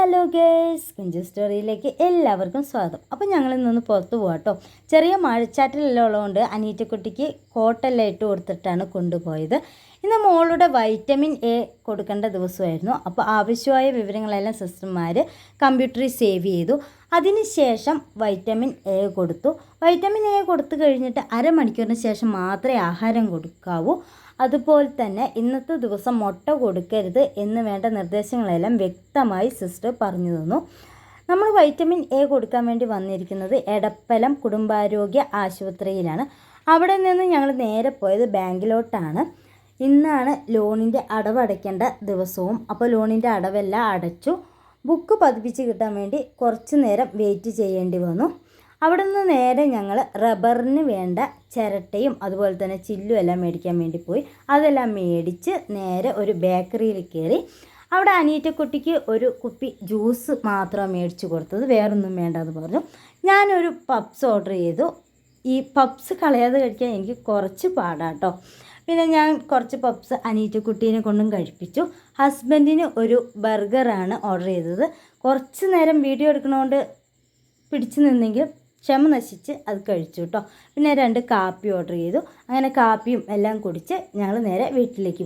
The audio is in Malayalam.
ഹലോ ഗേസ്, കുഞ്ചു സ്റ്റോറിയിലേക്ക് എല്ലാവർക്കും സ്വാഗതം. അപ്പോൾ ഞങ്ങൾ ഇന്നൊന്ന് പുറത്ത് പോകാം കേട്ടോ. ചെറിയ മഴച്ചാറ്റിലെല്ലാം ഉള്ളതുകൊണ്ട് അനീറ്റക്കുട്ടിക്ക് കോട്ടെല്ലാം ഇട്ട് കൊടുത്തിട്ടാണ് കൊണ്ടുപോയത്. ഇന്ന് മോളുടെ വൈറ്റമിൻ എ കൊടുക്കേണ്ട ദിവസമായിരുന്നു. അപ്പോൾ ആവശ്യമായ വിവരങ്ങളെല്ലാം സിസ്റ്റർമാർ കമ്പ്യൂട്ടറിൽ സേവ് ചെയ്തു. അതിനുശേഷം വൈറ്റമിൻ എ കൊടുത്തു. വൈറ്റമിൻ എ കൊടുത്തു കഴിഞ്ഞിട്ട് അരമണിക്കൂറിന് ശേഷം മാത്രമേ ആഹാരം കൊടുക്കാവൂ. അതുപോലെ തന്നെ ഇന്നത്തെ ദിവസം മുട്ട കൊടുക്കരുത് എന്ന് വേണ്ട നിർദ്ദേശങ്ങളെല്ലാം വ്യക്തമായി സിസ്റ്റർ പറഞ്ഞു തന്നു. നമ്മൾ വൈറ്റമിൻ എ കൊടുക്കാൻ വേണ്ടി വന്നിരിക്കുന്നത് എടപ്പലം കുടുംബാരോഗ്യ ആശുപത്രിയിലാണ്. അവിടെ നിന്ന് ഞങ്ങൾ നേരെ പോയത് ബാങ്കിലോട്ടാണ്. ഇന്നാണ് ലോണിൻ്റെ അടവടയ്ക്കേണ്ട ദിവസവും. അപ്പോൾ ലോണിൻ്റെ അടവെല്ലാം അടച്ചു. ബുക്ക് പതിപ്പിച്ച് കിട്ടാൻ വേണ്ടി കുറച്ച് നേരം വെയിറ്റ് ചെയ്യേണ്ടി വന്നു. അവിടെ നിന്ന് നേരെ ഞങ്ങൾ റബ്ബറിന് വേണ്ട ചിരട്ടയും അതുപോലെ തന്നെ ചില്ലും എല്ലാം മേടിക്കാൻ വേണ്ടി പോയി. അതെല്ലാം മേടിച്ച് നേരെ ഒരു ബേക്കറിയിൽ കയറി. അവിടെ അനീറ്റക്കുട്ടിക്ക് ഒരു കുപ്പി ജ്യൂസ് മാത്രമാണ് മേടിച്ച് കൊടുത്തത്, വേറൊന്നും വേണ്ടെന്ന് പറഞ്ഞു. ഞാനൊരു പപ്സ് ഓർഡർ ചെയ്തു. ഈ പപ്സ് കളയാതെ കഴിക്കാൻ എനിക്ക് കുറച്ച് പാടാട്ടോ. പിന്നെ ഞാൻ കുറച്ച് പപ്സ് അനീറ്റക്കുട്ടീനെ കൊണ്ടും കഴിപ്പിച്ചു. ഹസ്ബൻഡിന് ഒരു ബർഗറാണ് ഓർഡർ ചെയ്തത്. കുറച്ച് നേരം വീഡിയോ എടുക്കണോണ്ട് പിടിച്ചു നിന്നെങ്കിൽ ക്ഷമ നശിച്ച് അത് കഴിച്ചു കേട്ടോ. പിന്നെ 2 കാപ്പി ഓർഡർ ചെയ്തു. അങ്ങനെ കാപ്പിയും എല്ലാം കുടിച്ച് ഞങ്ങൾ നേരെ വീട്ടിലേക്ക്